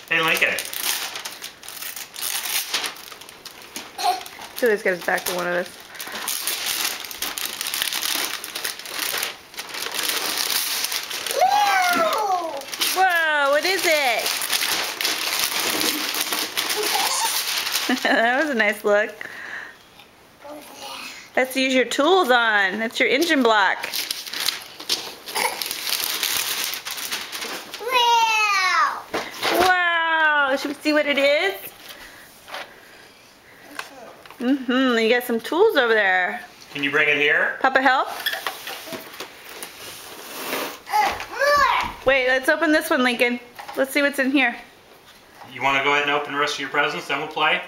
Hey, Lincoln. So let's get us back to one of this. Whoa, what is it? That was a nice look. Let's use your tools on. That's your engine block. Wow! Should we see what it is? You got some tools over there. Can you bring it here? Papa, help? Wait, let's open this one, Lincoln. Let's see what's in here. You want to go ahead and open the rest of your presents, then we'll play?